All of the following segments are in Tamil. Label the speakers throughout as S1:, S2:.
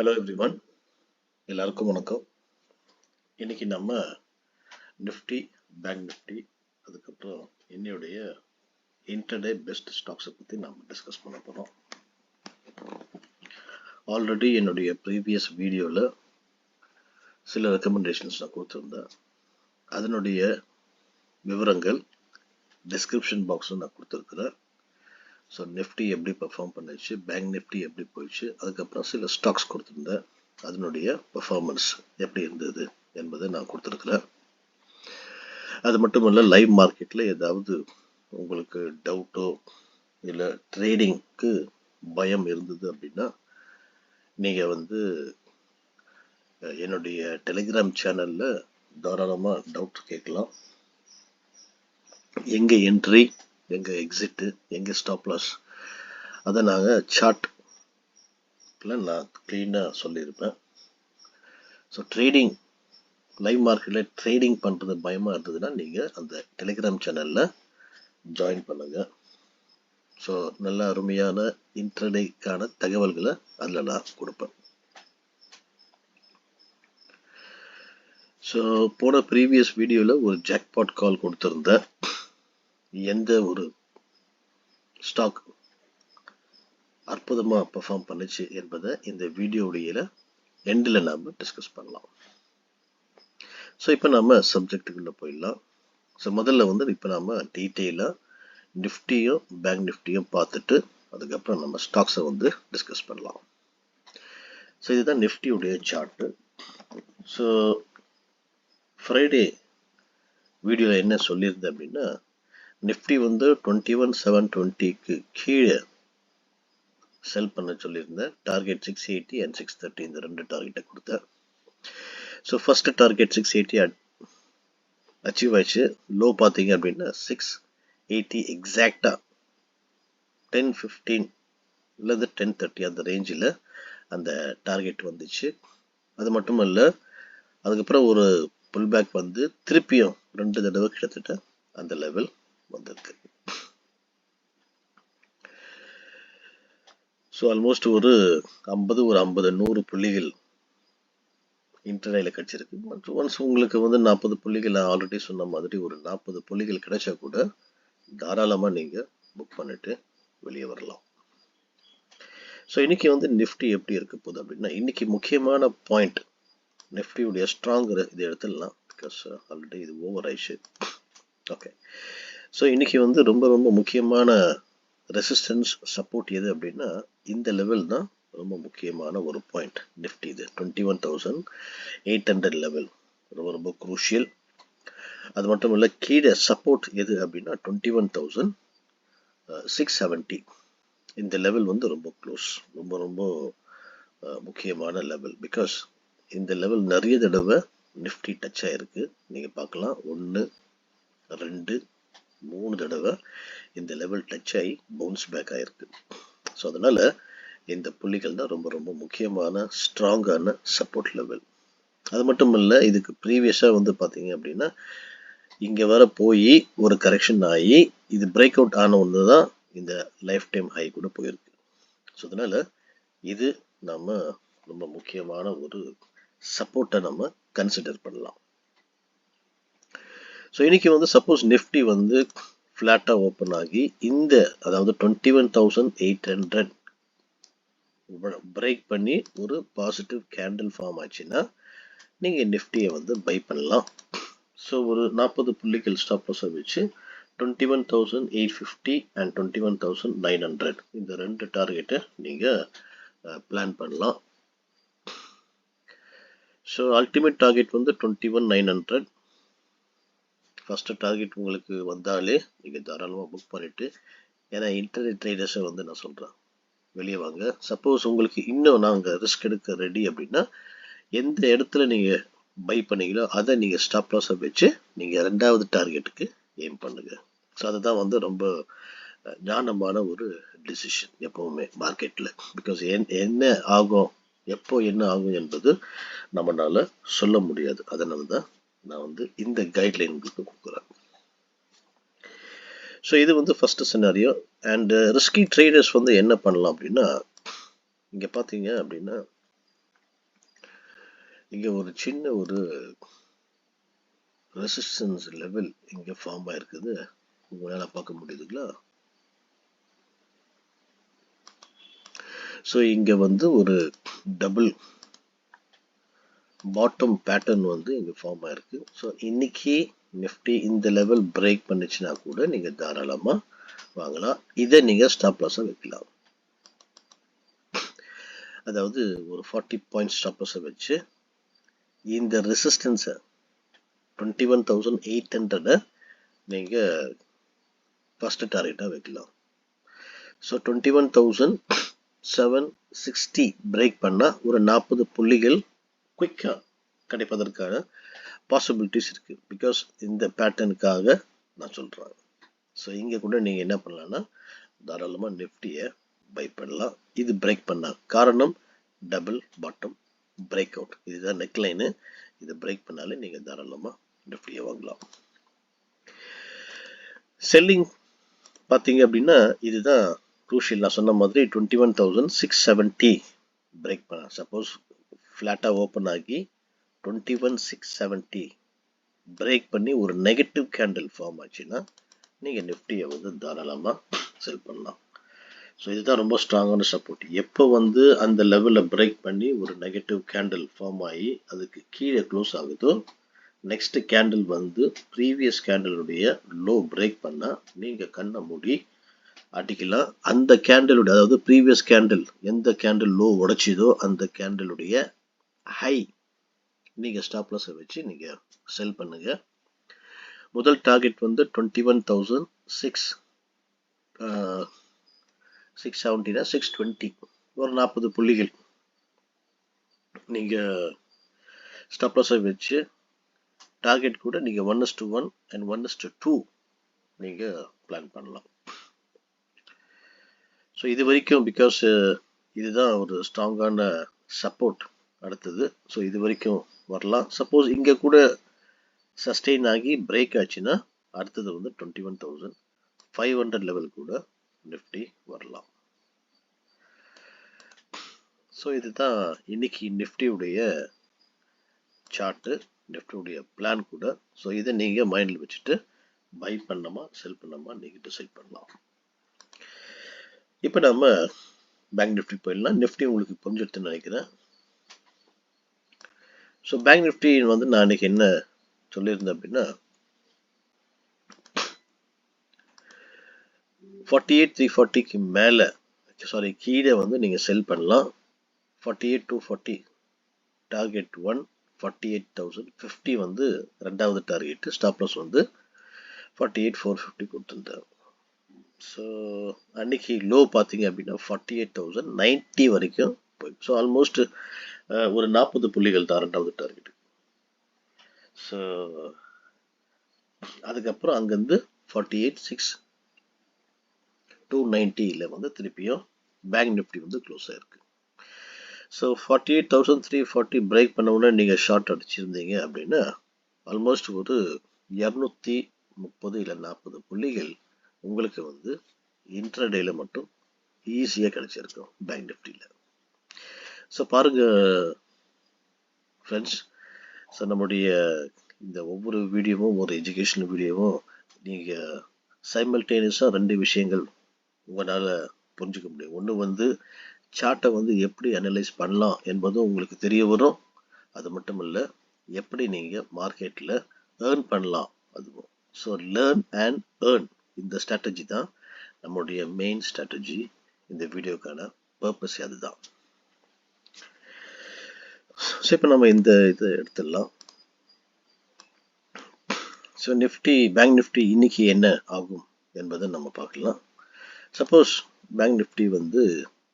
S1: ஹலோ எவ்ரிவன், எல்லாருக்கும் வணக்கம். இன்னைக்கு நம்ம நிஃப்டி, பேங்க் நிஃப்டி, அதுக்கப்புறம் என்னுடைய இன்டர்டே பெஸ்ட் ஸ்டாக்ஸை பற்றி நாம் டிஸ்கஸ் பண்ண போகிறோம். ஆல்ரெடி என்னுடைய ப்ரீவியஸ் வீடியோவில் சில ரெக்கமெண்டேஷன்ஸ் நான் கொடுத்துருந்தேன். அதனுடைய விவரங்கள் டிஸ்கிரிப்ஷன் பாக்ஸில் நான் கொடுத்துருக்குறேன். ஸோ நிஃப்டி எப்படி பெர்ஃபார்ம் பண்ணிச்சு, பேங்க் நிஃப்டி எப்படி போயிடுச்சு, அதுக்கப்புறம் சில ஸ்டாக்ஸ் கொடுத்துருந்தேன், அதனுடைய பெர்ஃபார்மன்ஸ் எப்படி இருந்தது என்பதை நான் கொடுத்துருக்குறேன். அது மட்டும் இல்லை, லைவ் மார்க்கெட்டில் ஏதாவது உங்களுக்கு டவுட்டோ இல்லை ட்ரேடிங்க்கு பயம் இருந்தது அப்படின்னா நீங்கள் என்னுடைய டெலிகிராம் சேனலில் தாராளமாக டவுட் கேட்கலாம். எங்கே என்ட்ரி, எங்கே எக்ஸிட்டு, எங்கே ஸ்டாப் லாஸ், அதை நாங்கள் சார்ட்டில் நான் க்ளீனாக சொல்லியிருப்பேன். ஸோ ட்ரேடிங், லைவ் மார்க்கெட்டில் ட்ரேடிங் பண்ணுறது பயமாக இருந்ததுன்னா நீங்கள் அந்த டெலிகிராம் சேனலில் ஜாயின் பண்ணுங்கள். ஸோ நல்ல அருமையான இன்ட்ரடேக்கான தகவல்களை அதில் நான் கொடுப்பேன். ஸோ போன ப்ரீவியஸ் வீடியோவில் ஒரு ஜாக்பாட் கால் கொடுத்துருந்தேன். எந்த ஒரு ஸ்டாக் அற்புதமாக பெர்ஃபார்ம் பண்ணுச்சு என்பதை இந்த வீடியோடைய எண்டில் நாம் டிஸ்கஸ் பண்ணலாம். ஸோ இப்போ நம்ம சப்ஜெக்டுக்குள்ளே போயிடலாம். ஸோ முதல்ல இப்போ நாம் டீட்டெயிலாக நிஃப்டியும் பேங்க் நிஃப்டியும் பார்த்துட்டு அதுக்கப்புறம் நம்ம ஸ்டாக்ஸை டிஸ்கஸ் பண்ணலாம். ஸோ இதுதான் நிஃப்டியுடைய சார்ட்டு. ஸோ ஃப்ரைடே வீடியோவில் என்ன சொல்லியிருந்தேன் அப்படின்னா, நிஃப்டி 21,720க்கு கீழே செல் பண்ண சொல்லியிருந்தேன். டார்கெட் 680 அண்ட் 630 இந்த ரெண்டு டார்கெட்டை கொடுத்தேன். ஸோ ஃபர்ஸ்ட் டார்கெட் 680 அச்சீவ் ஆயிடுச்சு. லோ பார்த்தீங்க அப்படின்னா 680 எக்ஸாக்டாக 10:15 இல்லது 10:30 அந்த ரேஞ்சில் அந்த டார்கெட் வந்துச்சு. அது மட்டும் இல்லை, அதுக்கப்புறம் ஒரு புல் பேக் திருப்பியும் 2 தடவை கிட்டத்தட்ட அந்த லெவல் வந்திருக்கு. ஸோ ஆல்மோஸ்ட் ஒரு 50-100 புள்ளிகள் இன்டர்நெட்டில் கிடைச்சிருக்கு. மற்றும் ஒன்ஸ் உங்களுக்கு 40 புள்ளிகள் ஆல்ரெடி சொன்ன மாதிரி ஒரு 40 புள்ளிகள் கிடைச்சா கூட தாராளமாக நீங்கள் புக் பண்ணிட்டு வெளியே வரலாம். ஸோ இன்னைக்கு நிஃப்டி எப்படி இருக்க போகுது அப்படின்னா, இன்னைக்கு முக்கியமான பாயிண்ட் நிஃப்டியுடைய ஸ்ட்ராங்கர் இது எடுத்துடலாம். பிகாஸ் ஆல்ரெடி இது ஓவர் ஆயிடுச்சு. ஓகே, ஸோ இன்னைக்கு ரொம்ப ரொம்ப முக்கியமான ரெசிஸ்டன்ஸ் சப்போர்ட் எது அப்படின்னா, இந்த லெவல் தான் ரொம்ப முக்கியமான ஒரு பாயிண்ட். நிஃப்டி இது 21,800 லெவல் ரொம்ப ரொம்ப குரூஷியல். அது மட்டும் இல்லை, கீழே சப்போர்ட் எது அப்படின்னா 21,670 இந்த லெவல் ரொம்ப க்ளோஸ், ரொம்ப ரொம்ப முக்கியமான லெவல். பிகாஸ் இந்த லெவல் நிறைய தடவை நிஃப்டி டச் ஆகிருக்கு. நீங்கள் பார்க்கலாம், 1, 2, 3 தடவை இந்த லெவல் டச் ஆகி பவுன்ஸ் பேக் ஆகிருக்கு. ஸோ அதனால் இந்த புள்ளிகள் தான் ரொம்ப ரொம்ப முக்கியமான ஸ்ட்ராங்கான சப்போர்ட் லெவல். அது மட்டும் இல்லை, இதுக்கு ப்ரீவியஸாக பார்த்தீங்க அப்படின்னா இங்கே வர போய் ஒரு கரெக்ஷன் ஆகி இது பிரேக் அவுட் ஆன ஒன்று தான் இந்த லைஃப் டைம் ஹை கூட போயிருக்கு. ஸோ அதனால் இது நம்ம ரொம்ப முக்கியமான ஒரு சப்போர்ட்டை நம்ம கன்சிடர் பண்ணலாம். ஸோ இன்னைக்கு சப்போஸ் நிஃப்டி ஃப்ளாட்டாக ஓப்பன் ஆகி அதாவது 21,800 பிரேக் பண்ணி ஒரு பாசிட்டிவ் கேண்டில் ஃபார்ம் ஆச்சுன்னா நீங்கள் நிஃப்டியை பை பண்ணலாம். ஸோ ஒரு 40 புள்ளிகள் ஸ்டாப் லாஸை வச்சு 21,850 அண்ட் 21,900 இந்த ரெண்டு டார்கெட்டை நீங்கள் பிளான் பண்ணலாம். So ultimate target 21,900. First target உங்களுக்கு வந்தாலே நீங்கள் தாராளமாக புக் பண்ணிவிட்டு, ஏன்னா இன்டர்நெட் ட்ரேடர்ஸை நான் சொல்கிறேன், வெளியே வாங்க. சப்போஸ் உங்களுக்கு இன்னும் நாங்கள் ரிஸ்க் எடுக்க ரெடி அப்படின்னா, எந்த இடத்துல நீங்கள் பை பண்ணீங்களோ அதை நீங்கள் ஸ்டாப் லாஸை வச்சு நீங்கள் ரெண்டாவது டார்கெட்டுக்கு எய்ம் பண்ணுங்கள். ஸோ அதுதான் ரொம்ப ஞானமான ஒரு டிசிஷன் எப்போவுமே மார்க்கெட்டில். பிகாஸ் என்ன ஆகும், எப்போ என்ன ஆகும் என்பது நம்மளால் சொல்ல முடியாது. அதனால தான் நான் இந்த கைட்லைன் உங்களுக்கு கொடுக்குறேன். ஸோ இது first scenario. And risky traders என்ன பண்ணலாம் அப்படின்னா, இங்கே பார்த்தீங்க அப்படின்னா இங்க ஒரு சின்ன ஒரு ரெசிஸ்டன்ஸ் லெவல் இங்க ஃபார்ம் ஆயிருக்குது, உங்களால பார்க்க முடியுதுங்களா? ஸோ இங்க வந்து ஒரு டபுள் பாட்டம் பேட்டர்ன் வந்து இங்க ஃபார்ம் ஆயிருக்கு. ஸோ இன்னைக்கு நிஃப்டி இந்த லெவல் பிரேக் பண்ணுச்சுன்னா கூட நீங்க தாராளமா வாங்கலாம். இதை நீங்க ஸ்டாப் லாஸா வைக்கலாம். அதாவது ஒரு 40 பாயிண்ட் ஸ்டாப் லாஸை வச்சு இந்த ரெசிஸ்டன்ஸை 21,800 நீங்க ஃபர்ஸ்ட் டார்கெட்டா வைக்கலாம். ஸோ 21,760 பிரேக் பண்ணா ஒரு 40 புள்ளிகள் குயிக்கா கிடைப்பதற்கான பாசிபிலிட்டிஸ் இருக்கு. பிகாஸ் இந்த பேட்டர்னுக்காக நான் சொல்றேன். ஸோ இங்க கூட நீங்க என்ன பண்ணலாம்னா தாராளமா நிஃப்டியை பை பண்ணலாம். இது பிரேக் பண்ணா காரணம் டபுள் பாட்டம் பிரேக் அவுட், இதுதான் நெக் லைனு. இதை பிரேக் பண்ணாலே நீங்க தாராளமா நிஃப்டியை வாங்கலாம். செல்லிங் பார்த்தீங்க அப்படின்னா இதுதான் குரூஷியல். நான் சொன்ன மாதிரி 21,670 பிரேக் பண்ண, சப்போஸ் ஃப்ளாட்டாக ஓப்பன் ஆகி 21,670 பிரேக் பண்ணி ஒரு நெகட்டிவ் கேண்டில் ஃபார்ம் ஆச்சுன்னா நீங்கள் நிஃப்டியை வந்து தாராளமாக செல் பண்ணலாம். ஸோ இதுதான் ரொம்ப ஸ்ட்ராங்கான சப்போர்ட். எப்போ வந்து அந்த லெவலில் பிரேக் பண்ணி ஒரு நெகட்டிவ் கேண்டில் ஃபார்ம் ஆகி அதுக்கு கீழே க்ளோஸ் ஆகுதோ, நெக்ஸ்ட் கேண்டில் வந்து ப்ரீவியஸ் கேண்டிலுடைய லோ பிரேக் பண்ணால் நீங்கள் கண்ணை மூடி அடிக்கலாம். அந்த கேண்டிலுடைய, அதாவது ப்ரீவியஸ் கேண்டில் எந்த கேண்டில் லோ உடைச்சிதோ அந்த கேண்டிலுடைய ஹை நீங்கள் ஸ்டாப் லாஸை வச்சு நீங்கள் செல் பண்ணுங்க. முதல் டார்கெட் வந்து 21,670 ஒரு 40 புள்ளிகள் நீங்கள் ஸ்டாப் லாஸை வச்சு டார்கெட் கூட நீங்கள் 1:1 and 1:2 நீங்கள் பிளான் பண்ணலாம். ஸோ இது வரைக்கும் பிகாஸ் இதுதான் ஒரு ஸ்ட்ராங்கான சப்போர்ட் அடுத்தது. ஸோ இது வரைக்கும் வரலாம். சப்போஸ் இங்கே கூட சஸ்டெயின் ஆகி பிரேக் ஆச்சுன்னா அடுத்தது வந்து 21,500 லெவல் கூட நிஃப்டி வரலாம். ஸோ இதுதான் இன்னைக்கு நிஃப்டியுடைய சார்ட்டு, நிஃப்டியுடைய பிளான் கூட. ஸோ இதை நீங்கள் மைண்டில் வச்சுட்டு பை பண்ணாமா செல் பண்ணாமா நீங்கள் டிசைட் பண்ணலாம். இப்போ நம்ம பேங்க் நிஃப்டி போயிடலாம். நிஃப்டி உங்களுக்கு புரிஞ்சிடுதுன்னு நினைக்கிறேன். ஸோ பேங்க் நிஃப்டி வந்து நான் இன்னைக்கு என்ன சொல்லியிருந்தேன் அப்படின்னா 48,340க்கு மேலே, சாரி கீழே வந்து நீங்கள் செல் பண்ணலாம். 48,240 டார்கெட் 1, 48,050 வந்து ரெண்டாவது டார்கெட். ஸ்டாப் லாஸ் வந்து 48,450 கொடுத்துருந்தேன். ஸோ அன்னைக்கு லோ பார்த்தீங்க அப்படின்னா 48,090 வரைக்கும் போய், ஸோ ஆல்மோஸ்ட் ஒரு 40 புள்ளிகள் தான் ரெண்டாவது டார்கெட். ஸோ அதுக்கப்புறம் அங்கேருந்து 48,690 வந்து திருப்பியும் பேங்க் நிஃப்டி வந்து க்ளோஸ் ஆயிருக்கு. ஸோ 48,340 பிரேக் பண்ண உடனே நீங்கள் ஷார்ட் அடிச்சிருந்தீங்க அப்படின்னா ஆல்மோஸ்ட் ஒரு 230 இல்லை 40 புள்ளிகள் உங்களுக்கு வந்து இன்ட்ராடேல மட்டும் ஈஸியாக கிடைச்சிருக்கும் பேங்க் நிஃப்டியில். ஸோ பாருங்க ஃப்ரெண்ட்ஸ், ஸோ நம்முடைய இந்த ஒவ்வொரு வீடியோவும் ஒரு எஜுகேஷனல் வீடியோவும் நீங்கள் சைமல்டேனியஸாக ரெண்டு விஷயங்கள் உங்களால் புரிஞ்சுக்க முடியும். ஒன்று வந்து சார்ட்டை வந்து எப்படி அனலைஸ் பண்ணலாம் என்பதும் உங்களுக்கு தெரிய வரும். அது மட்டும் இல்லை, எப்படி நீங்கள் மார்க்கெட்டில் ஏர்ன் பண்ணலாம் அதுவும். ஸோ லேர்ன் அண்ட் ஏர்ன், இந்த ஸ்ட்ராட்டஜி தான் நம்மளுடைய மெயின் ஸ்ட்ராட்டஜி. இந்த வீடியோக்கான பர்பஸ் அதுதான். ஸோ இப்போ நம்ம இந்த இதை எடுத்துடலாம். ஸோ நிஃப்டி, பேங்க் நிஃப்டி இன்னைக்கு என்ன ஆகும் என்பதை நம்ம பார்க்கலாம். சப்போஸ் பேங்க் நிஃப்டி வந்து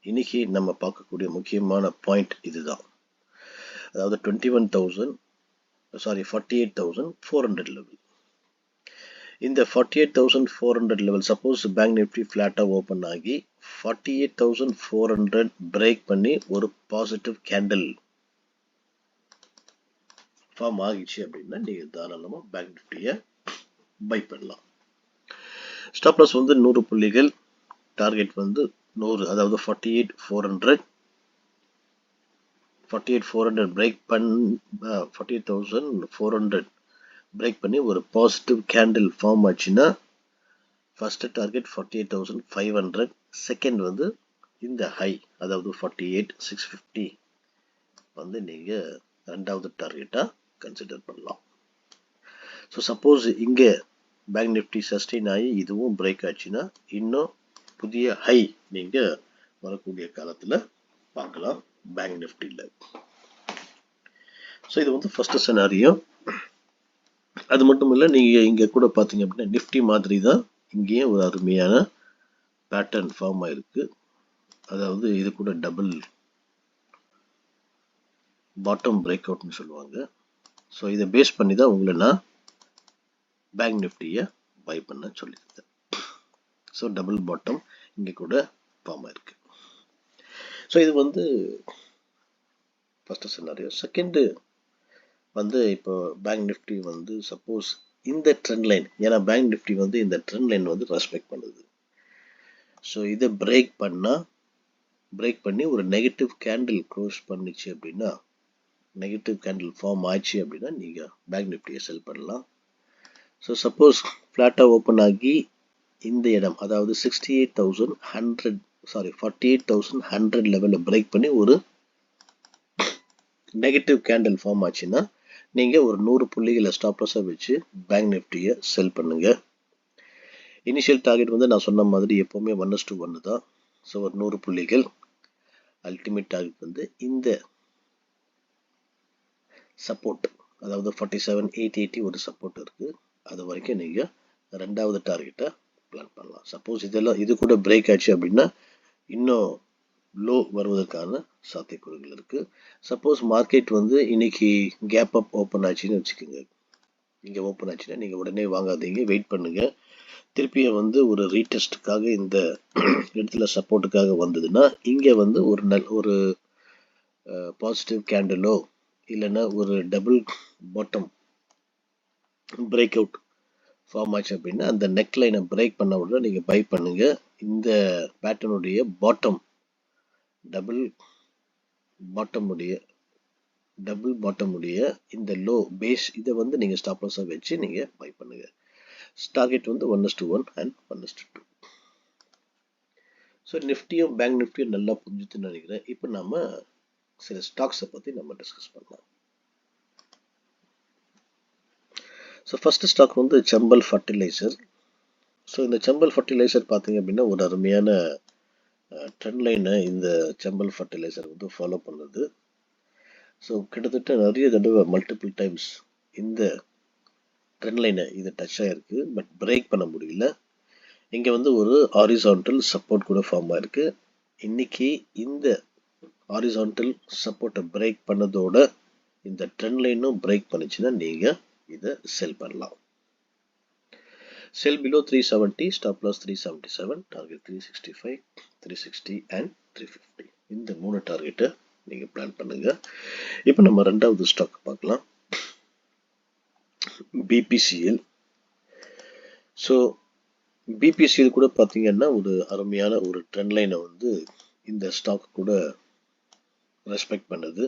S1: இன்னைக்கு நம்ம பார்க்கக்கூடிய முக்கியமான பாயிண்ட் இதுதான். அதாவது 48,400 லெவல். இந்த 48,400 லெவல் சப்போஸ் பேங்க் நிஃப்டி ஃப்ளாட்டாக ஓப்பன் ஆகி 48,400 பிரேக் பண்ணி ஒரு பாசிட்டிவ் கேண்டில் ஃபார்ம் ஆகிச்சு அப்படின்னா நீங்கள் தாராளமாக பேங்க் நிஃப்டியை பை பண்ணலாம். ஸ்டாப் லாஸ் வந்து 100 புள்ளிகள், டார்கெட் வந்து 100, அதாவது 48,400. 48,400 பிரேக் 48,400 பிரேக் பண்ணி ஒரு பாசிட்டிவ் கேண்டில் ஃபார்ம் ஆச்சுன்னா ஃபர்ஸ்ட் டார்கெட் 48,500, செகண்ட் வந்து இந்த ஹை அதாவது 48,650 வந்து நீங்க ரெண்டாவது டார்கெட்டா கன்சிடர் பண்ணலாம். ஸோ சப்போஸ் இங்கே பேங்க் நிஃப்டி சஸ்டெயின் ஆகி இதுவும் பிரேக் ஆச்சுன்னா இன்னும் புதிய ஹை நீங்க வரக்கூடிய காலத்துல பார்க்கலாம் பேங்க் நிஃப்டியில். ஸோ இது வந்து ஃபர்ஸ்ட் சினாரியோ. அது மட்டும் இல்லை, நீங்க இங்க கூட பார்த்தீங்க அப்படின்னா நிஃப்டி மாதிரி தான் இங்கேயும் ஒரு அருமையான பேட்டர்ன் ஃபார்ம் ஆயிருக்கு. அதாவது இது கூட டபுள் பாட்டம் பிரேக் அவுட்னு சொல்லுவாங்க. ஸோ இதை பேஸ் பண்ணி தான் உங்களை நான் பேங்க் நிஃப்டியை பை பண்ண சொல்லியிருந்தேன். ஸோ டபுள் பாட்டம் இங்கே கூட ஃபார்ம் ஆயிருக்கு. ஸோ இது வந்து ஃபர்ஸ்ட் சினாரியோ. செகண்டு வந்து இப்போ பேங்க் நிஃப்டி வந்து சப்போஸ் இந்த ட்ரெண்ட் லைன், ஏன்னா பேங்க் நிஃப்டி வந்து இந்த ட்ரெண்ட் லைன் வந்து ரெஸ்பெக்ட் பண்ணுது. ஸோ இதை பிரேக் பண்ணி ஒரு நெகட்டிவ் கேண்டில் க்ளோஸ் பண்ணிச்சு அப்படின்னா, நெகட்டிவ் கேண்டில் ஃபார்ம் ஆச்சு அப்படின்னா நீங்கள் பேங்க் நிஃப்டியை செல் பண்ணலாம். ஸோ சப்போஸ் ஃப்ளாட்டாக ஓப்பன் ஆகி இந்த இடம் அதாவது 48,100 லெவலில் பிரேக் பண்ணி ஒரு நெகட்டிவ் கேண்டில் ஃபார்ம் ஆச்சுன்னா நீங்கள் ஒரு 100 புள்ளிகளை ஸ்டாப் லாஸாக வச்சு பேங்க் நிஃப்டியை செல் பண்ணுங்க. இனிஷியல் டார்கெட் வந்து நான் சொன்ன மாதிரி எப்போவுமே 1:1 தான். ஸோ ஒரு 100 புள்ளிகள். அல்டிமேட் டார்கெட் வந்து இந்த சப்போர்ட் அதாவது 47,880 ஒரு சப்போர்ட் இருக்கு. அது வரைக்கும் நீங்கள் ரெண்டாவது டார்கெட்டை பிளான் பண்ணலாம். சப்போஸ் இது கூட பிரேக் ஆச்சு அப்படின்னா இன்னும் லோ வருவதற்கான சாத்தியக்கூறுகள் இருக்கு. சப்போஸ் மார்க்கெட் வந்து இன்னைக்கு கேப் அப் ஓப்பன் ஆச்சுன்னு வச்சுக்கோங்க, இங்கே ஓப்பன் ஆச்சுன்னா நீங்கள் உடனே வாங்காதீங்க, வெயிட் பண்ணுங்க. திருப்பியும் வந்து ஒரு ரீடெஸ்ட்டுக்காக இந்த இடத்துல சப்போர்ட்டுக்காக வந்ததுன்னா இங்கே வந்து ஒரு பாசிட்டிவ் கேண்டிலோ இல்லைன்னா ஒரு double bottom break out form ஆச்சு அப்படின்னா அந்த நெக் லைனை பிரேக் பண்ண உடனே நீங்கள் பை பண்ணுங்க. இந்த பேட்டர்னுடைய டபுள் பாட்டமுடைய இந்த லோ பேஸ் இதை வந்து நீங்கள் ஸ்டாப் லாஸாக வச்சு நீங்கள் பை பண்ணுங்க. டார்கெட் வந்து 1:1 அண்ட் 1:2. ஸோ நிஃப்டியும் பேங்க் நிஃப்டியும் நல்லா புரிஞ்சுதுன்னு நினைக்கிறேன். இப்போ நம்ம சில ஸ்டாக்ஸை பற்றி நம்ம டிஸ்கஸ் பண்ணலாம். ஸோ ஃபர்ஸ்ட் ஸ்டாக் வந்து சம்பல் ஃபர்டிலைசர். ஸோ இந்த சம்பல் ஃபர்டிலைசர் பார்த்தீங்க அப்படின்னா ஒரு அருமையான ட்ரெண்ட் லைனை இந்த சம்பல் ஃபர்டிலைசர் வந்து ஃபாலோ பண்ணுது. ஸோ கிட்டத்தட்ட நிறைய தடவை மல்டிபிள் டைம்ஸ் இந்த ட்ரெண்ட் லைனை இது டச் ஆகிருக்கு, பட் பிரேக் பண்ண முடியல. இங்கே வந்து ஒரு ஹாரிசான்டல் சப்போர்ட் கூட ஃபார்ம் ஆயிருக்கு. இன்னைக்கு இந்த ஹாரிசான்டல் சப்போர்ட்டை பிரேக் பண்ணதோட இந்த ட்ரெண்ட் லைனும் பிரேக் பண்ணிச்சுன்னா நீங்கள் இதை செல் பண்ணலாம். Sell below 370, stop loss 377, target 365, 360 and 350. இந்த 3 டார்கெட்டை நீங்கள் பிளான் பண்ணுங்க. இப்போ நம்ம ரெண்டாவது ஸ்டாக் பார்க்கலாம், பிபிசிஎல். ஸோ பிபிசிஎல் கூட பார்த்தீங்கன்னா ஒரு அருமையான ஒரு ட்ரெண்ட் லைனை வந்து இந்த ஸ்டாக் கூட ரெஸ்பெக்ட் பண்ணுது.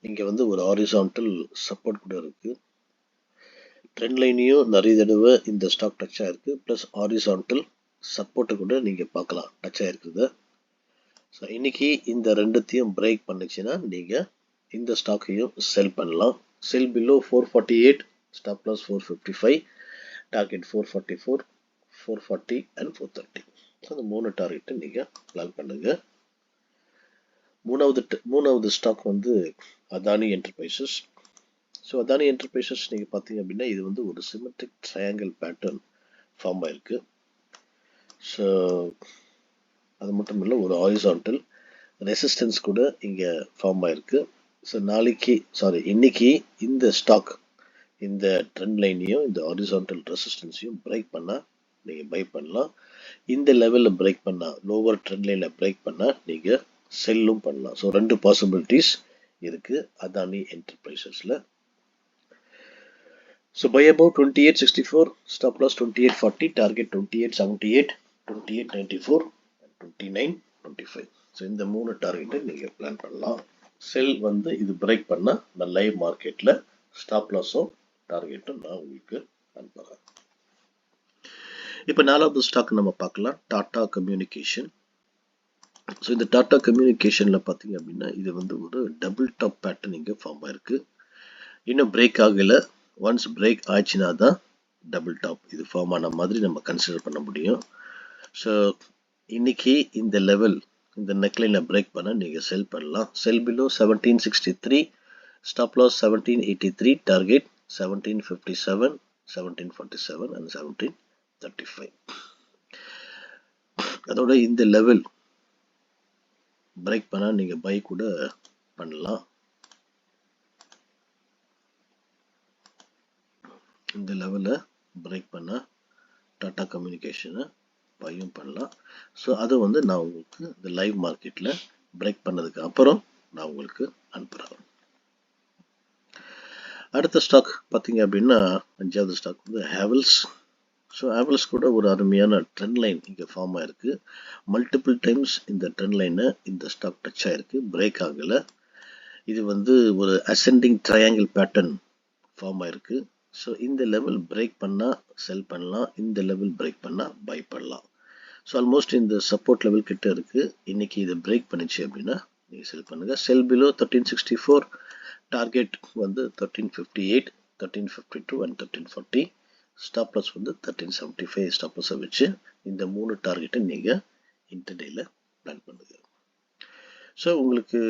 S1: இங்கே வந்து ஒரு ஹாரிசான்டல் சப்போர்ட் கூட இருக்கு. ட்ரெண்ட் லைனையும் நிறைய தடவை இந்த ஸ்டாக் டச் ஆயிருக்கு, ப்ளஸ் ஹாரிசான்டல் சப்போர்ட்டை கூட நீங்கள் பார்க்கலாம் டச் ஆயிருக்குது. ஸோ இன்னைக்கு இந்த ரெண்டுத்தையும் பிரேக் பண்ணுச்சுன்னா நீங்கள் இந்த ஸ்டாக்கையும் செல் பண்ணலாம். Sell below 448, stop loss 455, target 444, 440 and 430. So அந்த 3 டார்கெட்டை நீங்கள் பிளான் பண்ணுங்க. மூணாவது ஸ்டாக் வந்து Adani Enterprises. So Adani Enterprises நீங்கள் பார்த்தீங்க அப்படின்னா இது வந்து ஒரு சிமெட்ரிக் ட்ரையாங்கிள் பேட்டர்ன் ஃபார்ம் ஆயிருக்கு. ஸோ அது மட்டும் இல்லை ஒரு ஹாரிசான்டல் ரெசிஸ்டன்ஸ் கூட இங்கே ஃபார்ம் ஆயிருக்கு. ஸோ இன்னைக்கு இந்த ஸ்டாக் இந்த ட்ரெண்ட் லைனையும் இந்த ஹாரிசான்டல் ரெசிஸ்டன்ஸையும் பிரேக் பண்ணால் நீங்கள் பை பண்ணலாம். இந்த லெவலில் பிரேக் பண்ணால், லோவர் ட்ரெண்ட் லைனில் பிரேக் பண்ணால் நீங்கள் செல்லும் பண்ணலாம். ஸோ 2 பாசிபிலிட்டிஸ் இருக்குது அதானி என்டர்பிரைசஸில். So buy about 2864, stop loss 2840, target 2878, 2894 and 2925. So இந்த 3 டார்கெட்டை நீங்கள் பிளான் பண்ணலாம். செல் வந்து இது பிரேக் பண்ணா நான் லைவ் மார்க்கெட்ல ஸ்டாப் லாஸும் டார்கெட்டும் நான் உங்களுக்கு அனுப்புறேன். இப்போ 4வது ஸ்டாக் நம்ம பார்க்கலாம், டாடா கம்யூனிகேஷன். ஸோ இந்த டாடா கம்யூனிகேஷன்ல பார்த்தீங்க அப்படின்னா இது வந்து ஒரு டபுள் டாப் பேட்டர்ன் இங்கே ஃபார்ம் ஆயிருக்கு. இன்னும் பிரேக் ஆகல. ஒன்ஸ் பிரேக் ஆச்சுன்னா தான் டபுள் டாப் இது ஃபார்ம் ஆன மாதிரி நம்ம கன்சிடர் பண்ண முடியும். ஸோ இன்னைக்கு இந்த லெவல், இந்த நெக்லைனை பிரேக் பண்ண நீங்கள் செல் பண்ணலாம். Sell below 1763, stop loss 1783, target 1757, 1747 and 1735. அதோட இந்த லெவல் பிரேக் பண்ணா நீங்க பை கூட பண்ணலாம். இந்த லெவலை பிரேக் பண்ண டாடா கம்யூனிகேஷனை பையும் பண்ணலாம். ஸோ அதை வந்து நான் உங்களுக்கு இந்த லைவ் மார்க்கெட்டில் பிரேக் பண்ணதுக்கு அப்புறம் நான் உங்களுக்கு அனுப்புகிறேன். அடுத்த ஸ்டாக் பார்த்தீங்க அப்படின்னா 5வது ஸ்டாக் வந்து ஹேவல்ஸ். ஸோ ஹேவல்ஸ் கூட ஒரு அருமையான ட்ரெண்ட் லைன் இங்கே ஃபார்ம் ஆயிருக்கு. மல்டிபிள் டைம்ஸ் இந்த ட்ரெண்ட் லைனை இந்த ஸ்டாக் டச் ஆயிருக்கு, பிரேக் ஆகலை. இது வந்து ஒரு அசெண்டிங் ட்ரையாங்கிள் பேட்டர்ன் ஃபார்ம் ஆயிருக்கு. ஸோ இந்த லெவல் பிரேக் பண்ணால் செல் பண்ணலாம், இந்த லெவல் பிரேக் பண்ணால் பை பண்ணலாம். ஸோ ஆல்மோஸ்ட் இந்த சப்போர்ட் லெவல் கிட்ட இருக்குது. இன்னைக்கு இதை பிரேக் பண்ணிச்சு அப்படின்னா நீங்கள் செல் பண்ணுங்கள். செல் பிலோ 1364, டார்கெட் வந்து 1358, 1352 and 1340. ஸ்டாப் லாஸ் வந்து 1375 ஸ்டாப் லாஸை வச்சு இந்த 3 டார்கெட்டை நீங்கள் இன்டர்டேல பிளான் பண்ணுங்கள். ஸோ உங்களுக்கு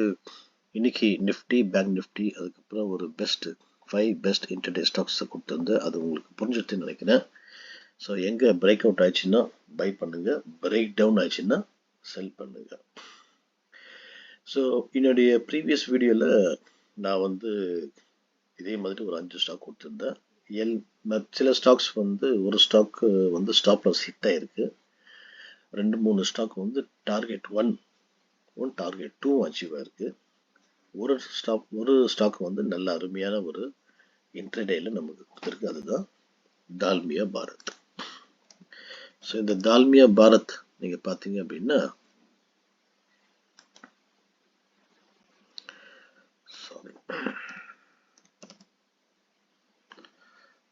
S1: இன்னைக்கு நிஃப்டி, பேங்க் நிஃப்டி, அதுக்கப்புறம் ஒரு பெஸ்ட் 5 பெஸ்ட் இன்டர்டே ஸ்டாக்ஸை கொடுத்துருந்து அது உங்களுக்கு புரிஞ்சுட்டுன்னு நினைக்கிறேன். ஸோ எங்கே பிரேக் அவுட் ஆயிடுச்சுன்னா பை பண்ணுங்க, பிரேக் டவுன் ஆயிடுச்சுன்னா செல் பண்ணுங்க. ஸோ என்னுடைய ப்ரீவியஸ் வீடியோவில் நான் வந்து இதே மாதிரி ஒரு 5 ஸ்டாக் கொடுத்துருந்தேன். சில ஸ்டாக்ஸ் வந்து ஒரு ஸ்டாக் வந்து ஸ்டாப் லாஸ் ஹிட் ஆயிருக்கு. 2-3 ஸ்டாக் வந்து டார்கெட் 1 டார்கெட் 2 அச்சீவ் ஆயிருக்கு. ஒரு ஸ்டாக் வந்து நல்ல அருமையான ஒரு இன்ட்ரடேல நமக்கு கொடுத்துருக்கு, அதுதான் டால்மியா பாரத். ஸோ இந்த டால்மியா பாரத் நீங்க பார்த்தீங்க அப்படின்னா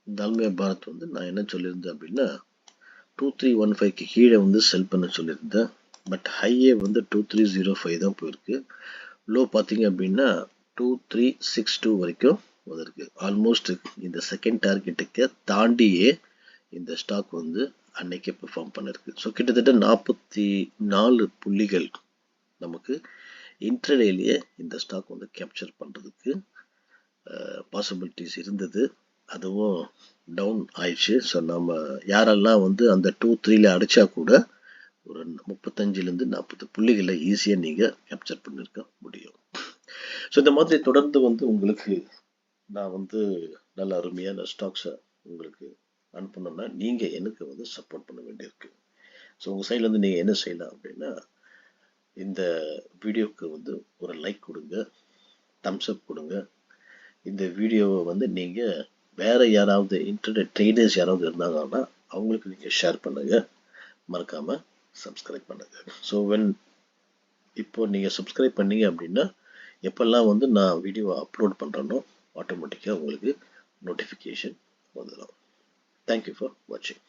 S1: டால்மியா பாரத் வந்து நான் என்ன சொல்லியிருந்தேன் அப்படின்னா 2315க்கு கீழே வந்து செல் பண்ண சொல்லியிருந்தேன். பட் ஹையே வந்து 2305 தான் போயிருக்கு. லோ பார்த்தீங்க அப்படின்னா 2362 வரைக்கும் வந்திருக்கு. ஆல்மோஸ்ட் இந்த செகண்ட் டார்கெட்டுக்கு தாண்டியே இந்த ஸ்டாக் வந்து அன்னைக்கே பெர்ஃபார்ம் பண்ணிருக்கு. ஸோ கிட்டத்தட்ட 44 புள்ளிகள் நமக்கு இன்ட்ரடேலேயே இந்த ஸ்டாக் வந்து கேப்சர் பண்ணுறதுக்கு பாசிபிலிட்டிஸ் இருந்தது. அதுவும் டவுன் ஆயிடுச்சு. ஸோ நம்ம யாரெல்லாம் வந்து அந்த 2-3ல அடித்தா கூட ஒரு 35லேருந்து 40 புள்ளிகளை ஈஸியாக நீங்கள் கேப்சர் பண்ணியிருக்க முடியும். ஸோ இந்த மாதிரி தொடர்ந்து வந்து உங்களுக்கு நான் வந்து நல்ல அருமையான ஸ்டாக்ஸை உங்களுக்கு அனுப்பணும்னா நீங்கள் எனக்கு வந்து சப்போர்ட் பண்ண வேண்டியிருக்கு. ஸோ உங்கள் சைட்லேருந்து நீங்கள் என்ன செய்யலாம் அப்படின்னா இந்த வீடியோவுக்கு வந்து ஒரு லைக் கொடுங்க, தம்ஸ் அப் கொடுங்க. இந்த வீடியோவை வந்து நீங்கள் வேறு யாராவது இன்டர்நெட் ட்ரேடர்ஸ் யாராவது இருந்தாங்கன்னா அவங்களுக்கு நீங்கள் ஷேர் பண்ணுங்கள், மறக்காமல் சப்ஸ்கிரைப் பண்ணுங்கள். ஸோ இப்போ நீங்கள் சப்ஸ்கிரைப் பண்ணீங்க அப்படின்னா எப்பெல்லாம் வந்து நான் வீடியோ அப்லோட் பண்ணுறேனோ ஆட்டோமேட்டிக்காக உங்களுக்கு நோட்டிஃபிகேஷன் வந்துடும். தேங்க்யூ ஃபார் வாட்சிங்.